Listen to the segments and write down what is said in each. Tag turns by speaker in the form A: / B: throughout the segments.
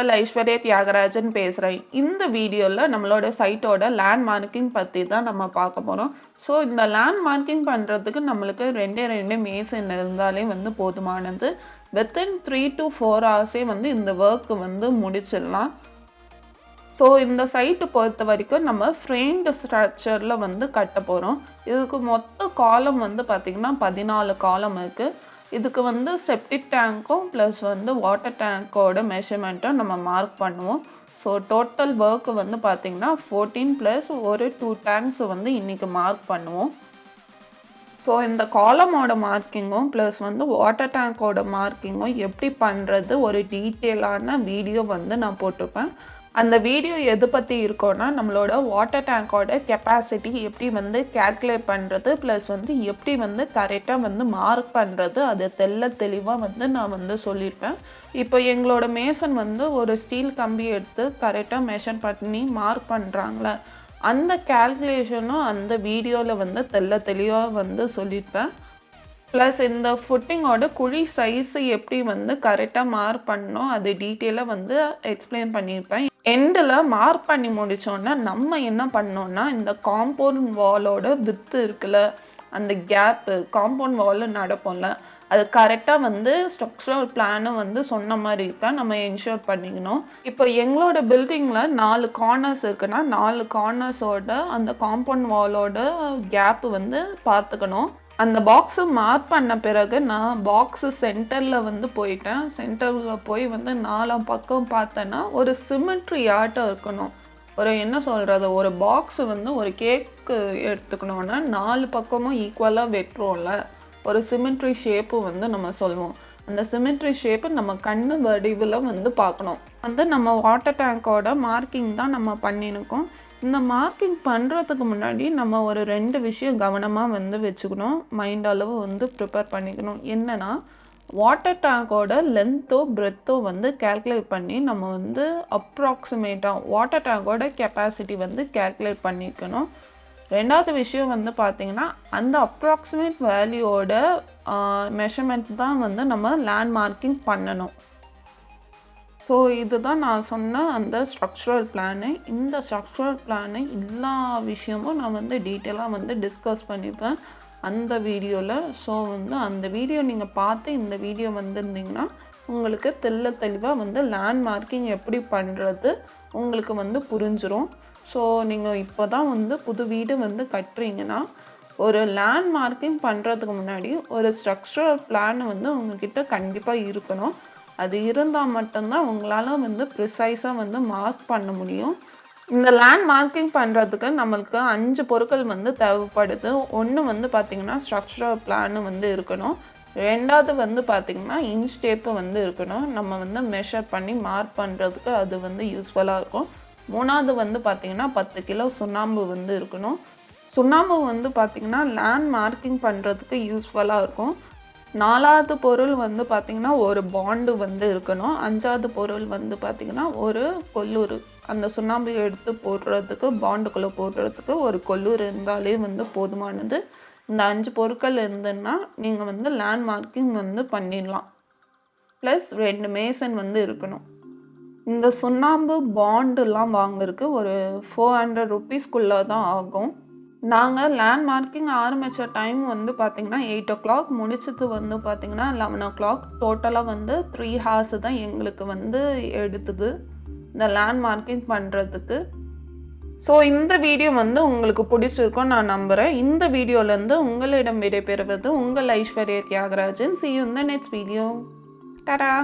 A: உங்கள் ஐஸ்வர்யா தியாகராஜன் பேசுகிறேன். இந்த வீடியோவில் நம்மளோட சைட்டோட லேண்ட் மார்க்கிங் பற்றி தான் நம்ம பார்க்க போகிறோம். ஸோ இந்த லேண்ட் மார்க்கிங் பண்ணுறதுக்கு நம்மளுக்கு ரெண்டு மேசன் இருந்தாலே போதுமானது. வித்தின் 3 to 4 hours இந்த ஒர்க்கு முடிச்சிடலாம். ஸோ இந்த சைட்டு பொறுத்த வரைக்கும் நம்ம ஃப்ரேம்டு ஸ்ட்ரக்சரில் கட்ட போகிறோம். இதுக்கு மொத்த காலம் பார்த்திங்கன்னா 14 காலம் இருக்குது. இதுக்கு செப்டிக் டேங்க்கும் ப்ளஸ் வாட்டர் டேங்க்கோட மெஷர்மெண்ட்டை நம்ம மார்க் பண்ணுவோம். ஸோ டோட்டல் ஒர்க்கு பார்த்திங்கன்னா 14 ப்ளஸ் ஒரு 2 டேங்க்ஸ் இன்றைக்கி மார்க் பண்ணுவோம். ஸோ இந்த காலமோட மார்க்கிங்கும் ப்ளஸ் வாட்டர் டேங்க்கோட மார்க்கிங்கும் எப்படி பண்ணுறது ஒரு டீட்டெயிலான வீடியோ நான் போட்டிருப்பேன். அந்த வீடியோ எது பற்றி இருக்கோன்னா நம்மளோட வாட்டர் டேங்கோட கெப்பாசிட்டி எப்படி கேல்குலேட் பண்ணுறது ப்ளஸ் எப்படி கரெக்டாக மார்க் பண்ணுறது அது தெளிவாக நான் சொல்லியிருப்பேன். இப்போ எங்களோட மேசன் ஒரு ஸ்டீல் கம்பி எடுத்து கரெக்டாக மெஷர் பண்ணி மார்க் பண்ணுறாங்களே அந்த கேல்குலேஷனும் அந்த வீடியோவில் தெளிவாக சொல்லியிருப்பேன். ப்ளஸ் இந்த ஃபுட்டிங்கோட குழி சைஸு எப்படி கரெக்டாக மார்க் பண்ணணும் அது டீட்டெயிலாக எக்ஸ்பிளைன் பண்ணியிருப்பேன். எண்டில் மார்க் பண்ணி முடித்தோன்னா நம்ம என்ன பண்ணோன்னா இந்த காம்பவுண்ட் வாலோட வித்து இருக்குல்ல அந்த கேப்பு காம்பவுண்ட் வால் நடப்போம்ல அது கரெக்டாக ஸ்ட்ரக்சரல் பிளானை சொன்ன மாதிரி தான் நம்ம என்ஷூர் பண்ணிக்கணும். இப்போ எங்களோட பில்டிங்கில் 4 கார்னர்ஸ் இருக்குன்னா 4 கார்னர்ஸோட அந்த காம்பவுண்ட் வாலோட கேப்பு பார்த்துக்கணும். அந்த பாக்ஸு மார்க் பண்ண பிறகு நான் பாக்ஸு சென்டரில் போயிட்டேன். சென்டரில் போய் 4 பக்கம் பார்த்தேன்னா ஒரு சிமெட்ரி ஆட்டம் இருக்கணும். ஒரு என்ன சொல்கிறது ஒரு பாக்ஸு ஒரு கேக்கு எடுத்துக்கணுன்னா 4 பக்கமும் ஈக்குவலாக வெட்டுறோம்ல ஒரு சிமெட்ரி ஷேப்பு நம்ம சொல்லுவோம். அந்த சிமெட்ரி ஷேப்பு நம்ம கண்ணு வடிவில் பார்க்கணும். நம்ம வாட்டர் டேங்கோட மார்க்கிங் தான் நம்ம பண்ணியிருக்கோம். இந்த மார்க்கிங் பண்ணுறதுக்கு முன்னாடி நம்ம ஒரு 2 விஷயம் கவனமாக வச்சுக்கணும். மைண்ட் அளவு ப்ரிப்பேர் பண்ணிக்கணும். என்னென்னா வாட்டர் டேங்கோட லென்த்தோ பிரெத்தோ கேல்குலேட் பண்ணி நம்ம அப்ராக்சிமேட்டாக வாட்டர் டேங்கோட கெப்பாசிட்டி கேல்குலேட் பண்ணிக்கணும். 2வது விஷயம் பார்த்திங்கன்னா அந்த அப்ராக்சிமேட் வேல்யூவோட மெஷர்மெண்ட் தான் நம்ம லேண்ட் மார்க்கிங் பண்ணணும். ஸோ இதுதான் நான் சொன்ன அந்த ஸ்ட்ரக்சரல் பிளானு. இந்த ஸ்ட்ரக்சரல் பிளானு எல்லா விஷயமும் நான் டீட்டெயிலாக டிஸ்கஸ் பண்ணிப்பேன் அந்த வீடியோவில். ஸோ அந்த வீடியோ நீங்கள் பார்த்து இந்த வீடியோ வந்திருந்தீங்கன்னா உங்களுக்கு தெளிவாக லேண்ட் மார்க்கிங் எப்படி பண்ணுறது உங்களுக்கு புரிஞ்சிடும். ஸோ நீங்கள் இப்போ தான் புது வீடு கட்டுறீங்கன்னா ஒரு லேண்ட் மார்க்கிங் பண்ணுறதுக்கு முன்னாடி ஒரு ஸ்ட்ரக்சரல் பிளான் உங்ககிட்ட கண்டிப்பாக இருக்கணும். அது இருந்தால் மட்டும்தான் உங்களால் ப்ரிசைஸாக மார்க் பண்ண முடியும். இந்த லேண்ட் மார்க்கிங் பண்ணுறதுக்கு நம்மளுக்கு 5 பொருட்கள் தேவைப்படுது. ஒன்று பார்த்திங்கன்னா ஸ்ட்ரக்சரல் பிளானு இருக்கணும். 2வது பார்த்திங்கன்னா இன்ச் டேப்பு இருக்கணும். நம்ம மெஷர் பண்ணி மார்க் பண்ணுறதுக்கு அது யூஸ்ஃபுல்லாக இருக்கும். 3வது பார்த்திங்கன்னா 10 கிலோ சுண்ணாம்பு இருக்கணும். சுண்ணாம்பு பார்த்திங்கன்னா லேண்ட் மார்க்கிங் பண்ணுறதுக்கு யூஸ்ஃபுல்லாக இருக்கும். 4வது பொருள் பார்த்திங்கன்னா ஒரு பாண்டு இருக்கணும். 5வது பொருள் பார்த்திங்கன்னா ஒரு கொல்லூர் அந்த சுண்ணாம்பு எடுத்து போடுறதுக்கு பாண்டுக்குள்ளே போடுறதுக்கு ஒரு கொல்லூர் இருந்தாலே போதுமானது. இந்த 5 பொருட்கள் இருந்துன்னா நீங்கள் லேண்ட் மார்க்கிங் பண்ணிடலாம். ப்ளஸ் 2 மேசன் இருக்கணும். இந்த சுண்ணாம்பு பாண்டுலாம் வாங்குறதுக்கு ஒரு 400 rupeesக்குள்ளே தான் ஆகும். நாங்கள் லேண்ட் மார்க்கிங் ஆரம்பித்த டைம் பார்த்திங்கன்னா 8 o'clock முடிச்சது பார்த்திங்கன்னா 11 o'clock. டோட்டலாக 3 hours தான் எங்களுக்கு எடுத்துது இந்த லேண்ட் மார்க்கிங் பண்ணுறதுக்கு. ஸோ இந்த வீடியோ உங்களுக்கு பிடிச்சிருக்கும் நான் நம்புகிறேன். இந்த வீடியோலேருந்து உங்களிடம் விடைபெறுவது உங்கள் Aishwarya Thiagarajan. See you in the next video. Tata.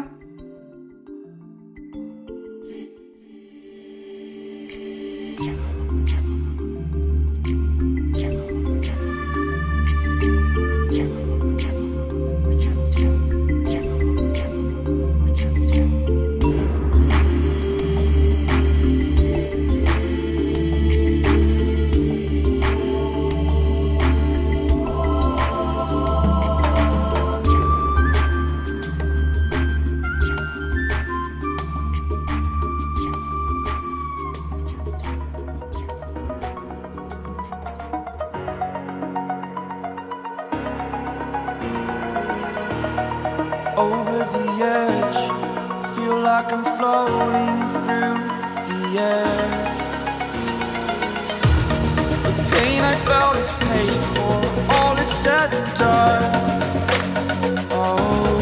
B: like I'm floating through the air. The pain I felt is paid for, all is said and done. Oh,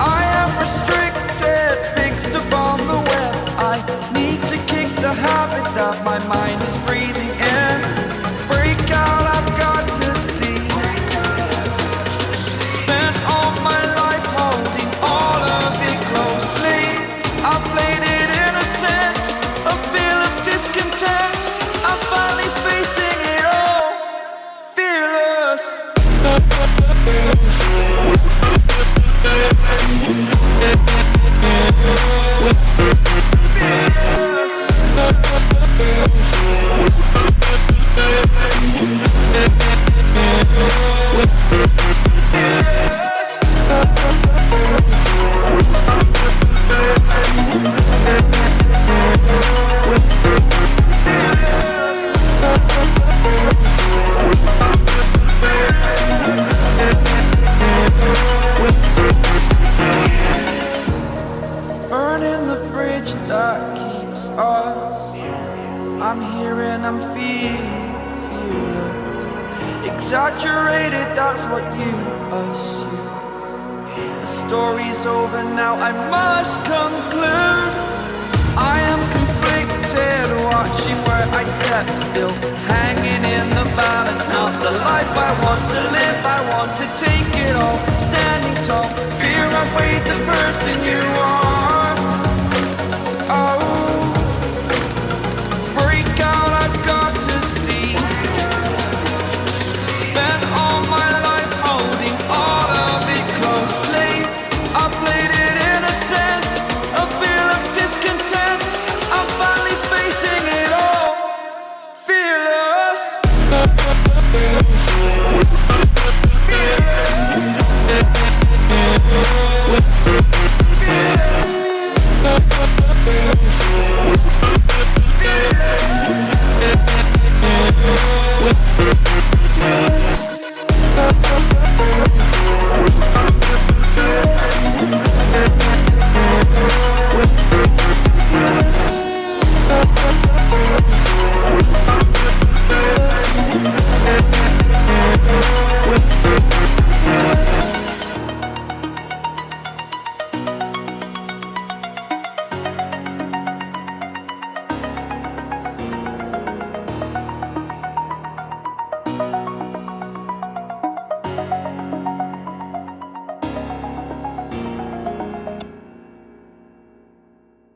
B: I am restricted, fixed upon the web. I need to kick the habit that my mind is breathing in. Break out, I've got to see. Spent all my life holding all of it closely. I played it innocent, a feel of discontent. I'm finally facing it all, fearless. Burning the bridge that keeps us. I'm here and I'm feeling fearless. Exaggerated, that's what you assume. The story's over now, I must conclude. I am conflicted, watching where I step still, hanging in the balance. Not the life I want to live, I want to take it all. Standing tall, fear I weighed the person you are. Oh, break out, I've got to see. Spent all my life holding all of it closely. I played it innocent, a feel of discontent. I'm finally facing it all, fearless. Fearless.